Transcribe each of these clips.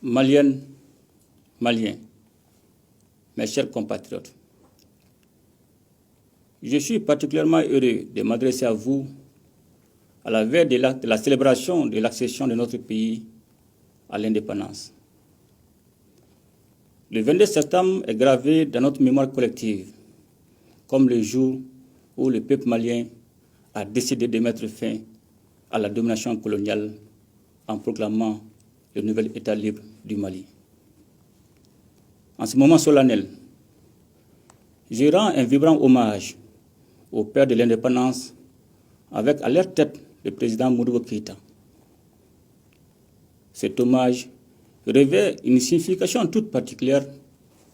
Maliennes, Maliens, mes chers compatriotes, je suis particulièrement heureux de m'adresser à vous à la veille de la célébration de l'accession de notre pays à l'indépendance. Le 22 septembre est gravé dans notre mémoire collective comme le jour où le peuple malien a décidé de mettre fin à la domination coloniale en proclamant le nouvel État libre du Mali. En ce moment solennel, je rends un vibrant hommage aux pères de l'indépendance avec à leur tête le président Modibo Keïta. Cet hommage revêt une signification toute particulière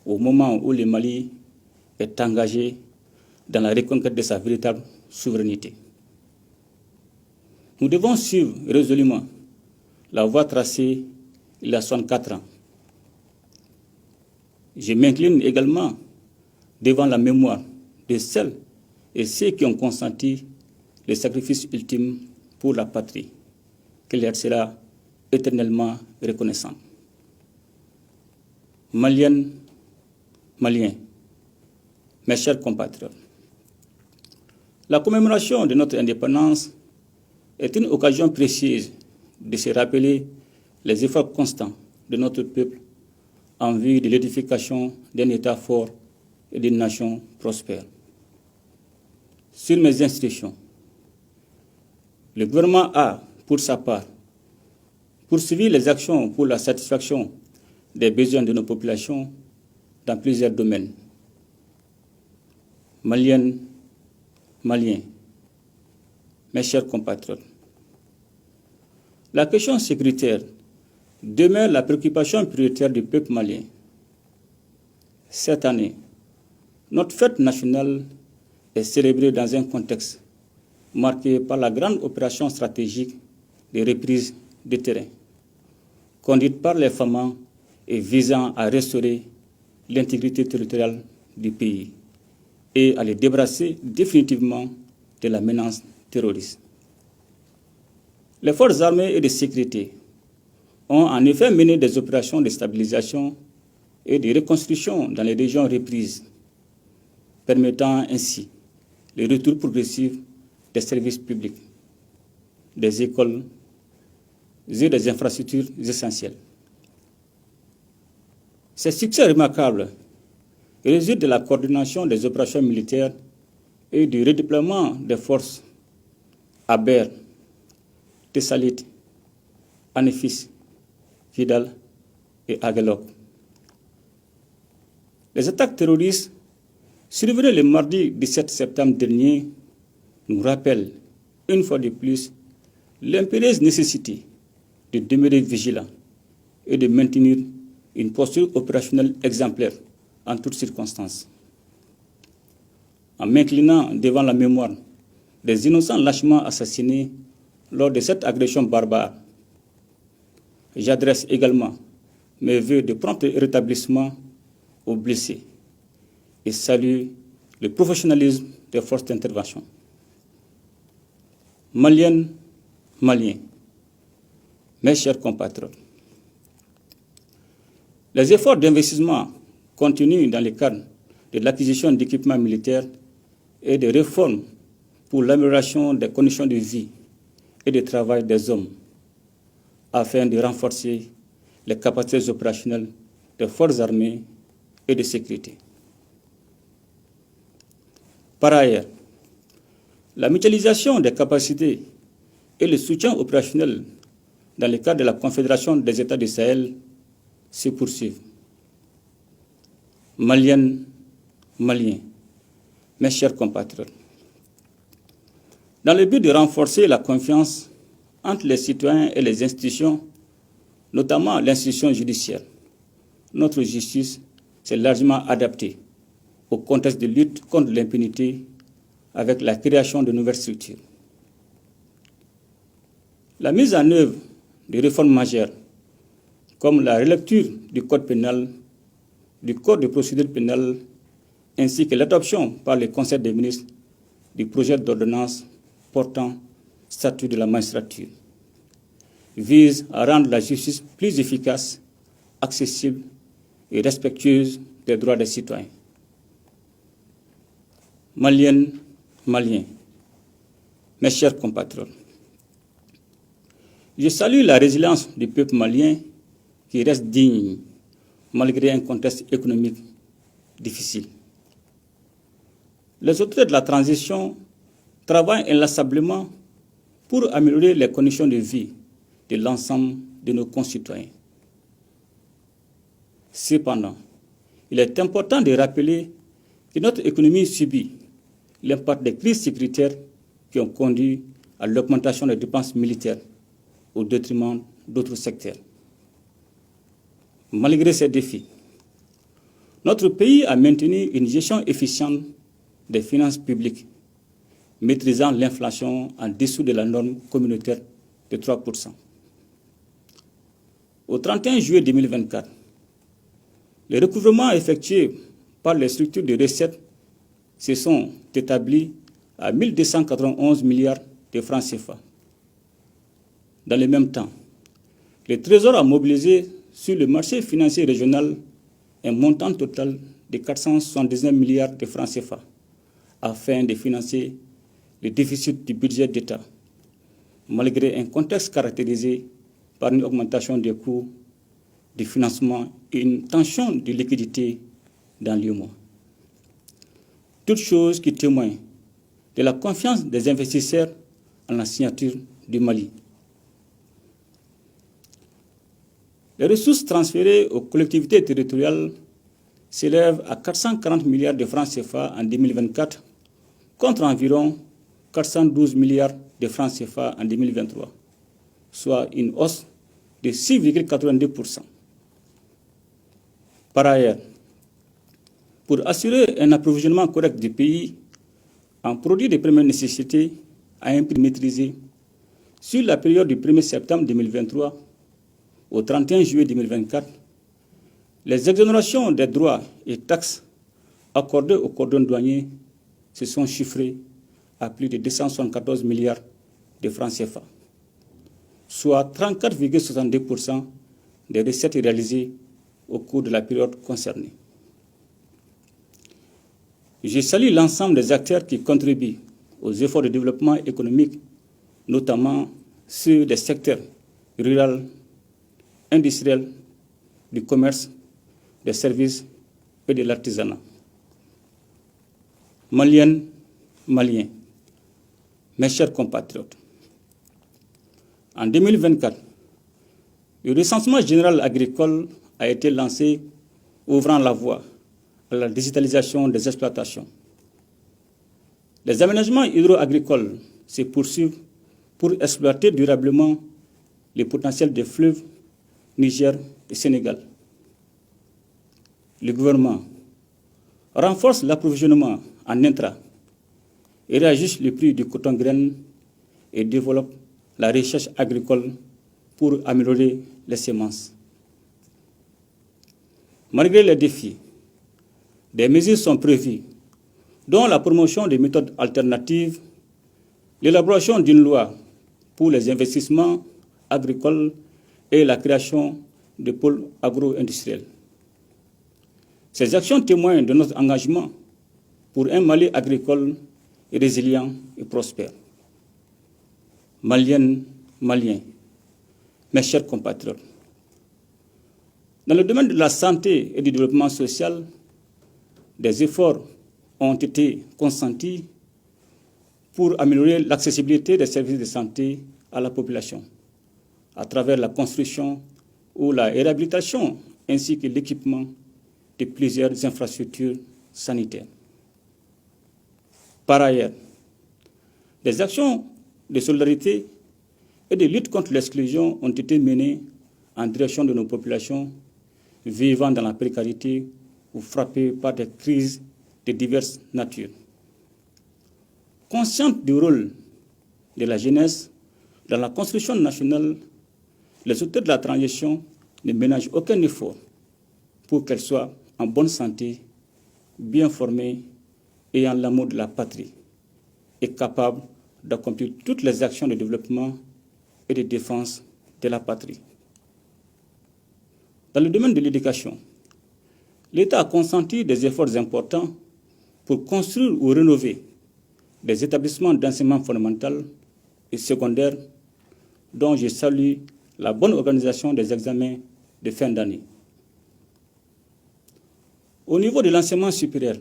au moment où le Mali est engagé dans la reconquête de sa véritable souveraineté. Nous devons suivre résolument la voie tracée il y a 64 ans. Je m'incline également devant la mémoire de celles et ceux qui ont consenti le sacrifice ultime pour la patrie, qui leur sera éternellement reconnaissant. Maliennes, Maliens, mes chers compatriotes, la commémoration de notre indépendance est une occasion précieuse de se rappeler les efforts constants de notre peuple en vue de l'édification d'un État fort et d'une nation prospère. Sur mes instructions, le gouvernement a, pour sa part, poursuivi les actions pour la satisfaction des besoins de nos populations dans plusieurs domaines. Maliennes, Maliens, mes chers compatriotes, la question sécuritaire demeure la préoccupation prioritaire du peuple malien. Cette année, notre fête nationale est célébrée dans un contexte marqué par la grande opération stratégique de reprise de terrain, conduite par les FAMA et visant à restaurer l'intégrité territoriale du pays et à le débarrasser définitivement de la menace terroriste. Les forces armées et de sécurité ont en effet mené des opérations de stabilisation et de reconstruction dans les régions reprises, permettant ainsi le retour progressif des services publics, des écoles et des infrastructures essentielles. Ces succès remarquables résultent de la coordination des opérations militaires et du redéploiement des forces à Ber, Tessalit, Anefis, Kidal et Aguelok. Les attaques terroristes survenues le mardi 17 septembre dernier nous rappellent, une fois de plus, l'impérieuse nécessité de demeurer vigilant et de maintenir une posture opérationnelle exemplaire en toutes circonstances. En m'inclinant devant la mémoire des innocents lâchement assassinés lors de cette agression barbare, j'adresse également mes vœux de prompt rétablissement aux blessés et salue le professionnalisme des forces d'intervention. Maliennes, Maliens, mes chers compatriotes, les efforts d'investissement continuent dans le cadre de l'acquisition d'équipements militaires et de réformes pour l'amélioration des conditions de vie et de travail des hommes, afin de renforcer les capacités opérationnelles des forces armées et de sécurité. Par ailleurs, la mutualisation des capacités et le soutien opérationnel dans le cadre de la Confédération des États du Sahel se poursuivent. Maliennes, Maliens, mes chers compatriotes, dans le but de renforcer la confiance entre les citoyens et les institutions, notamment l'institution judiciaire, notre justice s'est largement adaptée au contexte de lutte contre l'impunité avec la création de nouvelles structures. La mise en œuvre de réformes majeures, comme la relecture du Code pénal, du Code de procédure pénale, ainsi que l'adoption par le Conseil des ministres du projet d'ordonnance portant statut de la magistrature, vise à rendre la justice plus efficace accessible et respectueuse des droits des citoyens. Maliennes, Maliens, mes chers compatriotes, je salue la résilience du peuple malien qui reste digne malgré un contexte économique difficile. Les autorités de la transition travaillent inlassablement pour améliorer les conditions de vie de l'ensemble de nos concitoyens. Cependant, il est important de rappeler que notre économie subit l'impact des crises sécuritaires qui ont conduit à l'augmentation des dépenses militaires au détriment d'autres secteurs. Malgré ces défis, notre pays a maintenu une gestion efficiente des finances publiques, maîtrisant l'inflation en dessous de la norme communautaire de 3%. Au 31 juillet 2024, les recouvrements effectués par les structures de recettes se sont établis à 1 291 milliards de francs CFA. Dans le même temps, le Trésor a mobilisé sur le marché financier régional un montant total de 479 milliards de francs CFA afin de financer le déficit du budget d'État, malgré un contexte caractérisé par une augmentation des coûts de financement et une tension de liquidité dans l'UEMOA. Toutes choses qui témoignent de la confiance des investisseurs en la signature du Mali. Les ressources transférées aux collectivités territoriales s'élèvent à 440 milliards de francs CFA en 2024 contre environ 412 milliards de francs CFA en 2023, soit une hausse de 6,82%. Par ailleurs, pour assurer un approvisionnement correct du pays en produits de première nécessité à un prix maîtrisé, sur la période du 1er septembre 2023 au 31 juillet 2024, les exonérations des droits et taxes accordées aux cordons douaniers se sont chiffrées à plus de 274 milliards de francs CFA, soit 34,62% des recettes réalisées au cours de la période concernée. Je salue l'ensemble des acteurs qui contribuent aux efforts de développement économique, notamment ceux des secteurs rural, industriel, du commerce, des services et de l'artisanat. Maliennes, Maliens, mes chers compatriotes, en 2024, le recensement général agricole a été lancé, ouvrant la voie à la digitalisation des exploitations. Les aménagements hydro-agricoles se poursuivent pour exploiter durablement les potentiels des fleuves Niger et Sénégal. Le gouvernement renforce l'approvisionnement en intrants et réajuste le prix du coton graine et développe la recherche agricole pour améliorer les semences. Malgré les défis, des mesures sont prévues, dont la promotion des méthodes alternatives, l'élaboration d'une loi pour les investissements agricoles et la création de pôles agro-industriels. Ces actions témoignent de notre engagement pour un Mali agricole résilient et prospère. Maliennes, Maliens, mes chers compatriotes, dans le domaine de la santé et du développement social, des efforts ont été consentis pour améliorer l'accessibilité des services de santé à la population, à travers la construction ou la réhabilitation ainsi que l'équipement de plusieurs infrastructures sanitaires. Par ailleurs, des actions de solidarité et de lutte contre l'exclusion ont été menées en direction de nos populations vivant dans la précarité ou frappées par des crises de diverses natures. Consciente du rôle de la jeunesse dans la construction nationale, les auteurs de la transition ne ménagent aucun effort pour qu'elle soit en bonne santé, bien formée et en l'amour de la patrie, et capable d'accomplir toutes les actions de développement et de défense de la patrie. Dans le domaine de l'éducation, l'État a consenti des efforts importants pour construire ou rénover des établissements d'enseignement fondamental et secondaire dont je salue la bonne organisation des examens de fin d'année. Au niveau de l'enseignement supérieur,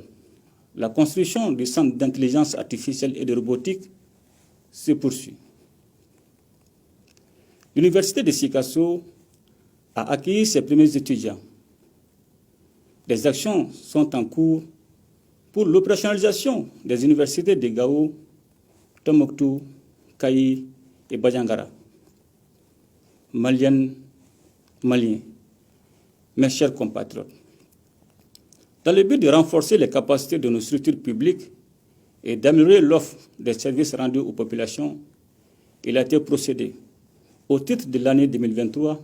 la construction du centre d'intelligence artificielle et de robotique se poursuit. L'université de Sikasso a accueilli ses premiers étudiants. Des actions sont en cours pour l'opérationnalisation des universités de Gao, Tombouctou, Kayi et Bajangara. Maliennes, Maliens, mes chers compatriotes, dans le but de renforcer les capacités de nos structures publiques et d'améliorer l'offre des services rendus aux populations, il a été procédé, au titre de l'année 2023,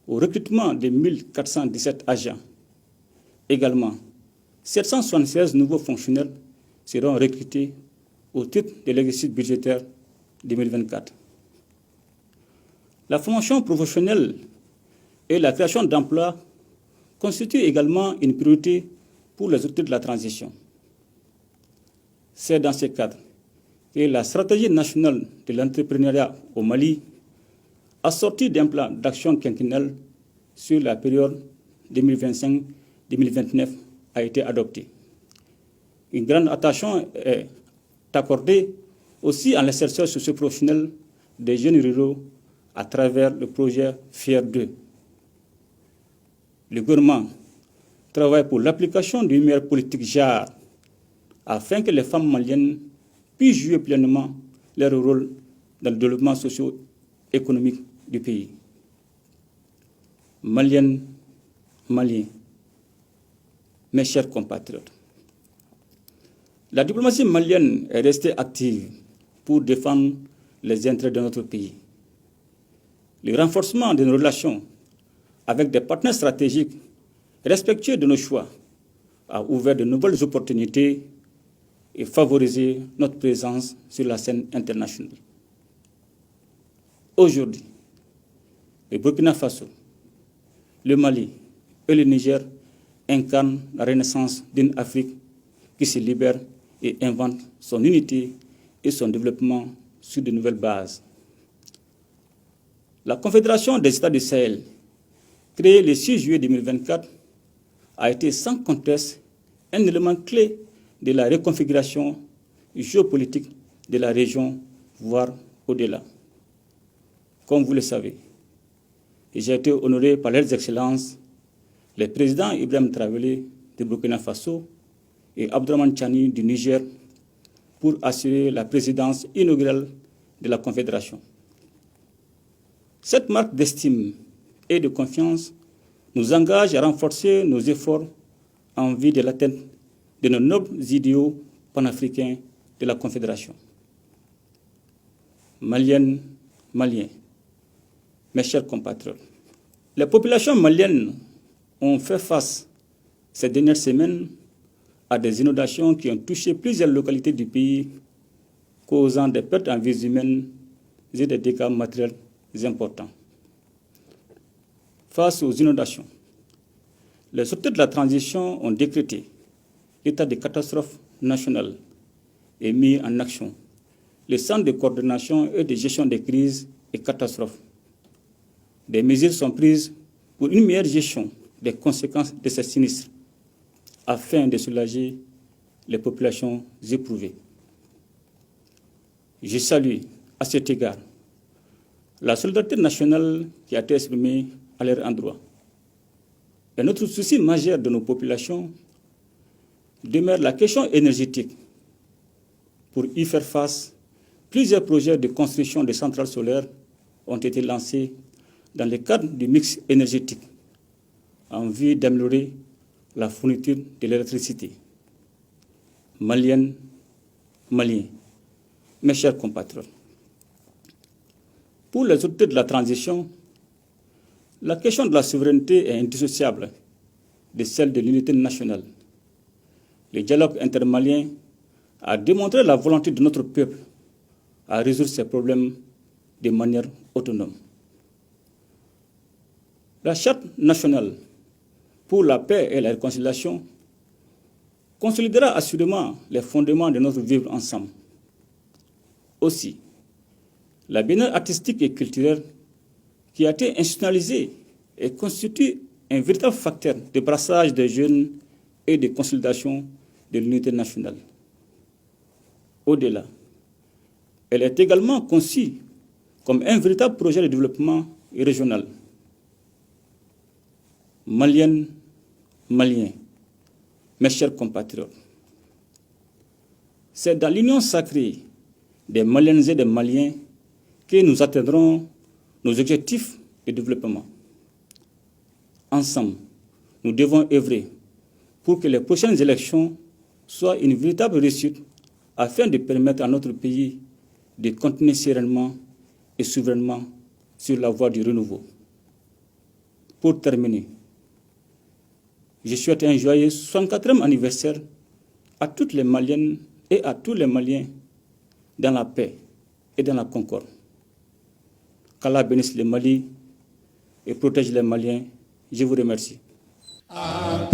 au recrutement de 1417 agents. Également, 776 nouveaux fonctionnaires seront recrutés au titre de l'exercice budgétaire 2024. La formation professionnelle et la création d'emplois constituent également une priorité pour les autorités de la transition. C'est dans ce cadre que la stratégie nationale de l'entrepreneuriat au Mali, assortie d'un plan d'action quinquennal sur la période 2025-2029, a été adoptée. Une grande attention est accordée aussi à l'insertion socio-professionnelle des jeunes ruraux à travers le projet FIER 2. Le gouvernement travaille pour l'application d'une meilleure politique JAR afin que les femmes maliennes puissent jouer pleinement leur rôle dans le développement socio-économique du pays. Maliennes, Maliens, mes chers compatriotes, la diplomatie malienne est restée active pour défendre les intérêts de notre pays. Le renforcement de nos relations avec des partenaires stratégiques respectueux de nos choix a ouvert de nouvelles opportunités et favorisé notre présence sur la scène internationale. Aujourd'hui, le Burkina Faso, le Mali et le Niger incarnent la renaissance d'une Afrique qui se libère et invente son unité et son développement sur de nouvelles bases. La Confédération des États du Sahel, créée le 6 juillet 2024, a été sans conteste un élément clé de la reconfiguration géopolitique de la région, voire au-delà. Comme vous le savez, j'ai été honoré par leurs excellences, les présidents Ibrahim Traoré de Burkina Faso et Abdourahmane Tchani du Niger, pour assurer la présidence inaugurale de la Confédération. Cette marque d'estime et de confiance nous engage à renforcer nos efforts en vue de l'atteinte de nos nobles idéaux panafricains de la Confédération. Maliennes, Maliens, mes chers compatriotes, les populations maliennes ont fait face ces dernières semaines à des inondations qui ont touché plusieurs localités du pays, causant des pertes en vies humaines et des dégâts matériels importants. Face aux inondations, les autorités de la transition ont décrété l'état de catastrophe nationale et mis en action le centre de coordination et de gestion des crises et catastrophes. Des mesures sont prises pour une meilleure gestion des conséquences de ces sinistres afin de soulager les populations éprouvées. Je salue à cet égard la solidarité nationale qui a été exprimée à leur endroit. Et notre souci majeur de nos populations demeure la question énergétique. Pour y faire face, plusieurs projets de construction de centrales solaires ont été lancés dans le cadre du mix énergétique en vue d'améliorer la fourniture de l'électricité. Maliennes, Maliens, mes chers compatriotes, pour les autorités de la transition, la question de la souveraineté est indissociable de celle de l'unité nationale. Le dialogue intermalien a démontré la volonté de notre peuple à résoudre ces problèmes de manière autonome. La Charte nationale pour la paix et la réconciliation consolidera assurément les fondements de notre vivre ensemble. Aussi, la biennale artistique et culturelle qui a été institutionnalisée et constitue un véritable facteur de brassage des jeunes et de consolidation de l'unité nationale. Au-delà, elle est également conçue comme un véritable projet de développement régional. Maliennes, Maliens, mes chers compatriotes, c'est dans l'union sacrée des Maliennes et des Maliens que nous atteindrons nos objectifs de développement. Ensemble, nous devons œuvrer pour que les prochaines élections soient une véritable réussite afin de permettre à notre pays de continuer sereinement et souverainement sur la voie du renouveau. Pour terminer, je souhaite un joyeux 64e anniversaire à toutes les Maliennes et à tous les Maliens dans la paix et dans la concorde. Qu'Allah bénisse le Mali et protège les Maliens. Je vous remercie. Amen.